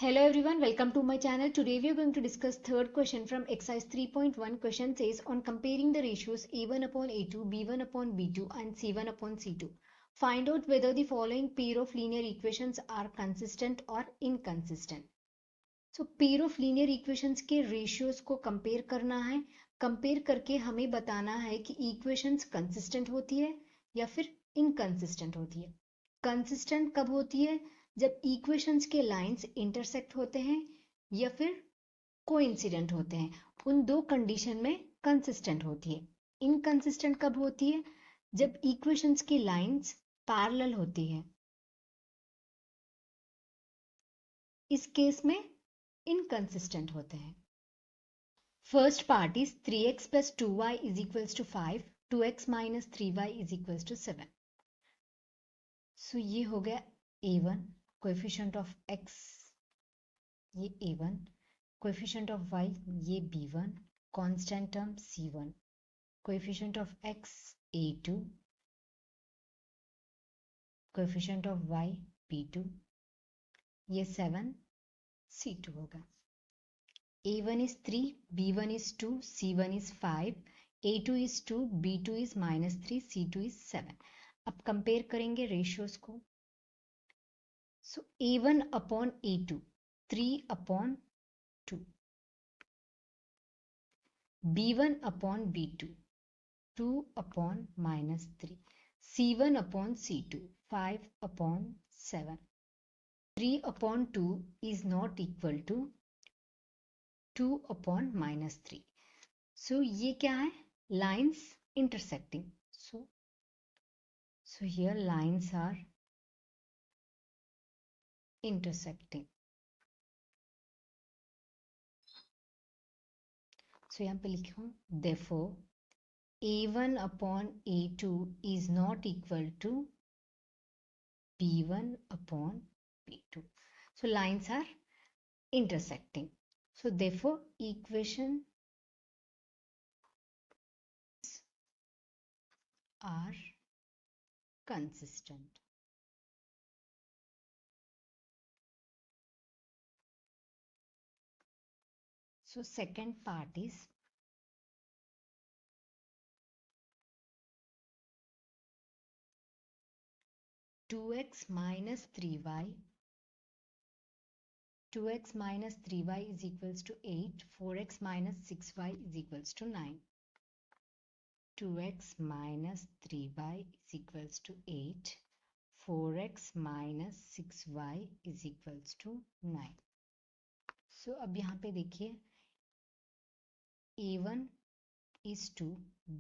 Hello everyone, welcome to my channel. Today we are going to discuss third question from exercise 3.1. Question says on comparing the ratios a1 upon a2, b1 upon b2 and c1 upon c2. Find out whether the following pair of linear equations are consistent or inconsistent. So pair of linear equations के ratios को compare करना है. Compare करके हमें बताना है कि equations consistent होती है या फिर inconsistent होती है. Consistent कब होती है? जब इक्वेशंस के लाइंस इंटरसेक्ट होते हैं या फिर कोइंसिडेंट होते हैं. उन दो कंडीशन में कंसिस्टेंट होती है. इनकंसिस्टेंट कब होती है? जब इक्वेशंस की लाइंस पैरेलल होती है. इस केस में इनकंसिस्टेंट होते हैं. First part is 3x plus 2y is equals to 5, 2x minus 3y is equals to 7. सो ये हो गया a1, कोएफिशिएंट ऑफ x ये a1, कोएफिशिएंट ऑफ y ये b1, constant term c1, coefficient of x a2, coefficient of y b2, ये 7 c2 होगा. a1 is 3, b1 is 2, c1 is 5, a2 is 2, b2 is -3, c2 is 7. अब compare करेंगे ratios को. सो a1 upon a2 3 upon 2, b1 upon b2 2 upon -3, c1 upon c2 5 upon 7. 3 upon 2 is not equal to 2 upon -3. So ये क्या है? Lines intersecting. So here lines are intersecting. So यहाँ पे लिखा हूँ therefore a1 upon a2 is not equal to b1 upon b2. So lines are intersecting. So therefore equations are consistent. So second part is 2x minus 3y. 2x minus 3y is equals to 8. 4x minus 6y is equals to 9. 2x minus 3y is equals to 8. 4x minus 6y is equals to 9. So अब यहाँ पे देखिए a1 is 2,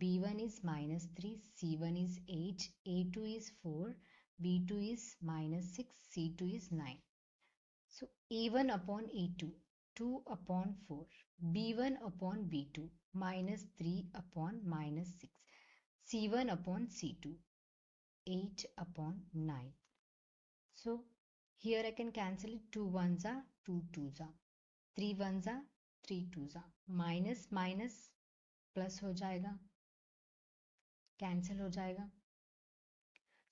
b1 is -3, c1 is 8, a2 is 4, b2 is -6, c2 is 9. So a1 upon a2 2 upon 4, b1 upon b2 -3 upon -6, c1 upon c2 8 upon 9. So here I can cancel it. 2 ones are 2 twos are, 3 ones are 3 twos are, minus minus plus हो जाएगा, cancel हो जाएगा.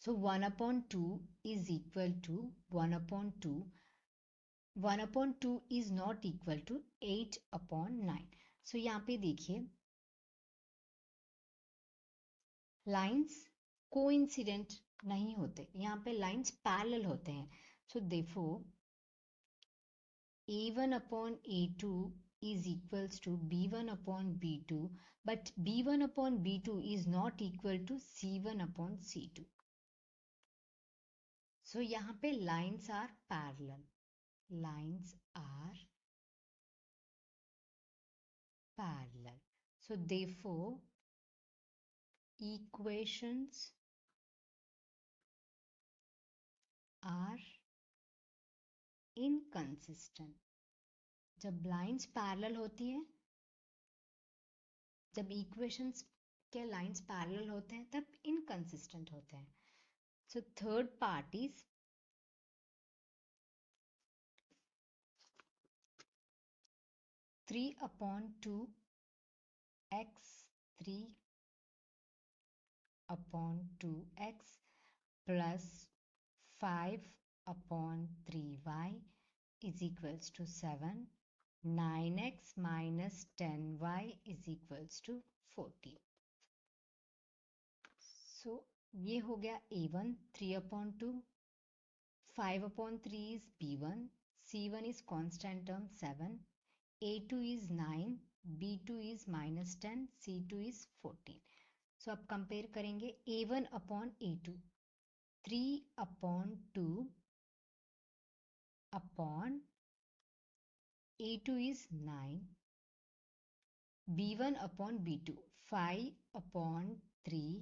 So 1 upon 2 is equal to 1 upon 2. 1 upon 2 is not equal to 8 upon 9. So यहाँ पे देखिए lines coincident नहीं होते, यहाँ पे लाइंस पैरेलल होते हैं. So therefore a1 upon a2 is equals to b1 upon b2, but b1 upon b2 is not equal to c1 upon c2. So यहाँ पे lines are parallel. Lines are parallel. So therefore equations are inconsistent. जब lines parallel होती है, जब equations के lines parallel होते हैं तब inconsistent होते हैं. So third part is 3 upon 2 x 3 upon 2x plus 5 upon 3y is equals to 7. 9x minus 10y is equals to 14. So ये हो गया a1 3/2. 5/3 is b1. c1 is constant term 7. a2 is 9. b2 is minus 10. c2 is 14. So अब compare करेंगे a1/a2. 3/2 upon a2 is 9. b1/b2 5/3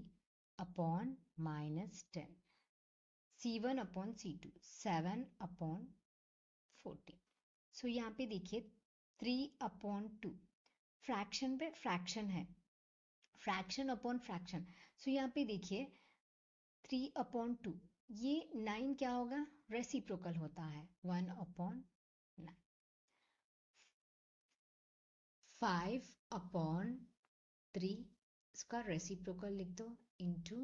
upon minus 10. c1/c2 7/14. सो यहाँ पे देखिए 3/2 fraction पे fraction है, फ्रैक्शन अपॉन फ्रैक्शन. सो यहाँ पे देखिए 3/2 ये 9 क्या होगा, रेसिप्रोकल होता है 1/9. 5/3 इसका रेसिप्रोकल लिख दो into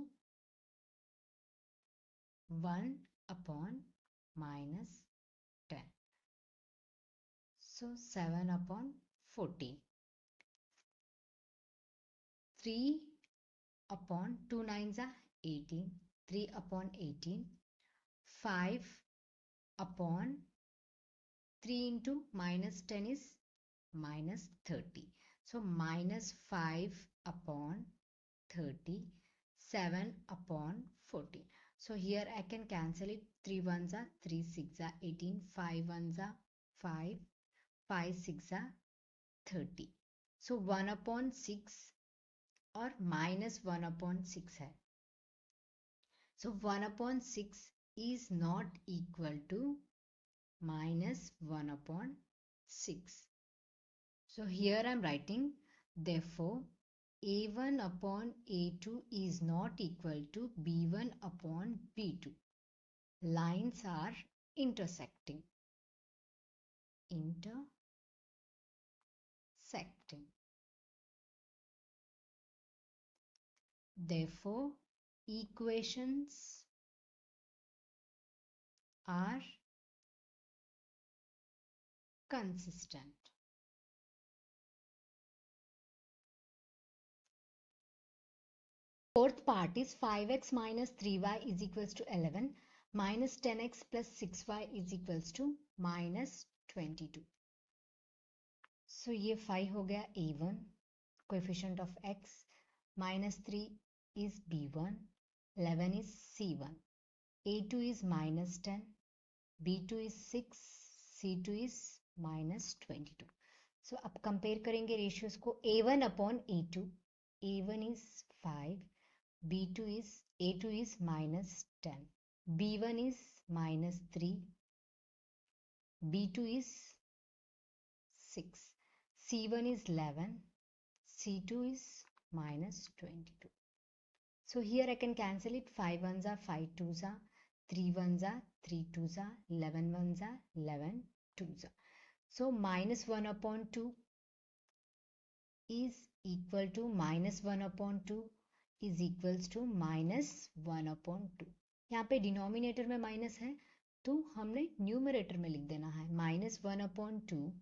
1/-10. So 7/14. 3/2 9s are 18. 3/18. 5/3 into minus 10 is minus 30. So minus 5/30. 7/14. So here I can cancel it. 3 1s are 3 6 are 18. 5 1s are 5. 5 6 are 30. So 1/6 और minus 1/6 है. So 1/6 is not equal to minus 1/6. So here I am writing, therefore a1/a2 is not equal to b1/b2. Lines are intersecting. Therefore, equations are consistent. Fourth part is 5x minus 3y is equals to 11 minus 10x plus 6y is equals to minus 22. So ये 5 हो गया a1, coefficient of x, minus 3 is b1, 11 is c1, a2 is minus 10, b2 is 6, c2 is minus 22. So अब compare करेंगे ratios को a1/a2. a1 is 5, a2 is minus 10, b1 is minus 3, b2 is 6, c1 is 11, c2 is minus 22. So here I can cancel it. 5 1s are 5 2s are, 3 1s are 3 2s are, 11 1s are 11 2s are. So minus 1/2 is equal to minus 1/2 is equals to minus 1/2. यहाँ पे denominator में minus है तो हमने numerator में लिख देना है. minus 1/2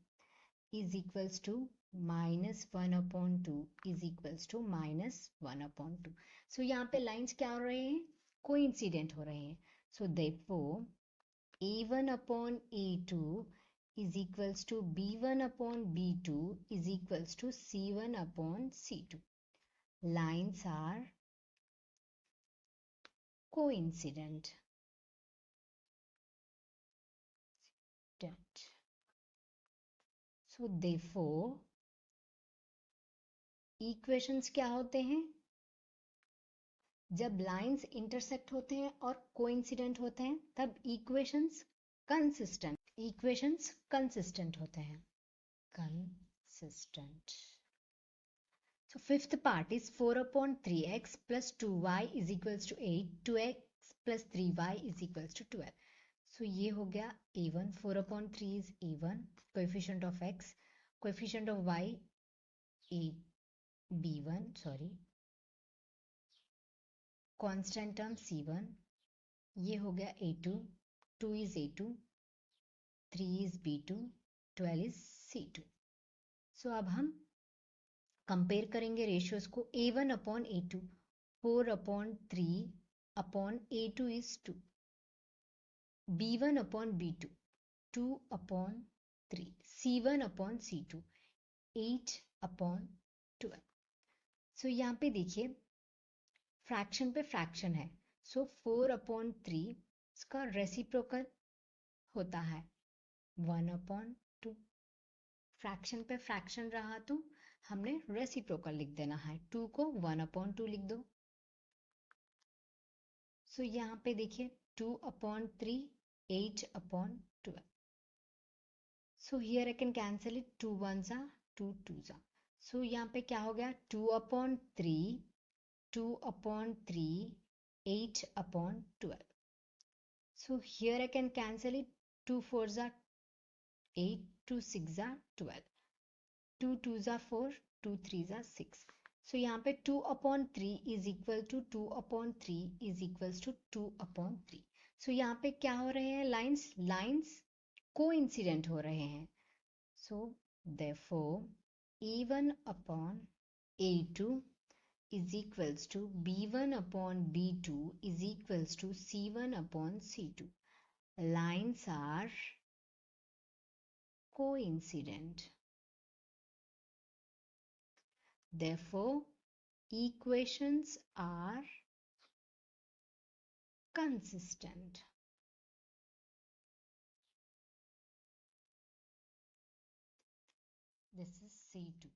is equals to minus 1/2 is equals to minus 1/2. So यहाँ पे लाइंस क्या हो रहे हैं, कोइंसिडेंट हो रहे हैं. So therefore a1/a2 is equals to b1/b2 is equals to c1/c2. Lines are coincident. So therefore equations क्या होते हैं, जब लाइंस इंटरसेक्ट होते हैं और कोइंसिडेंट होते हैं तब इक्वेशंस कंसिस्टेंट होते हैं. Consistent. So fifth part is 4/3x plus 2y is equals to 8. 2x plus 3y is equals to 12. So ये हो गया a1. 4/3 is a1, coefficient of x, coefficient of y b1, sorry, constant term c1. ये हो गया a2. 2 is a2, 3 is B2, 12 is C2. So अब हम compare करेंगे ratios को A1 upon A2, 4 upon 3 upon A2 is 2, B1 upon B2, 2 upon 3, C1 upon C2, 8 upon 12. सो यहाँ पे देखिए फ्रैक्शन पे फ्रैक्शन है, सो 4 अपॉन 3 इसका रेसिप्रोकल होता है 1 अपॉन 2. फ्रैक्शन पे फ्रैक्शन रहा तो हमने रेसिप्रोकल लिख देना है, 2 को 1 अपॉन 2 लिख दो. सो यहाँ पे देखिए 2 upon 3, 8 upon 12. So here I can cancel it, 2 1s are 2 2s are. सो यहाँ पे क्या हो गया, 2 upon 3, 2 upon 3, 8 upon 12. So here I can cancel it. 2 4s are 8, 2 6s are 12, 2 2s are 4, 2 3s are 6. So यहाँ पे 2 upon 3 is equal to 2 upon 3 is equals to 2 upon 3. So यहाँ पे क्या हो रहे हैं, लाइंस कोइंसिडेंट हो रहे हैं. So therefore A1 upon A2 is equals to B1 upon B2 is equals to C1 upon C2. Lines are coincident. Therefore, equations are consistent. This is C2.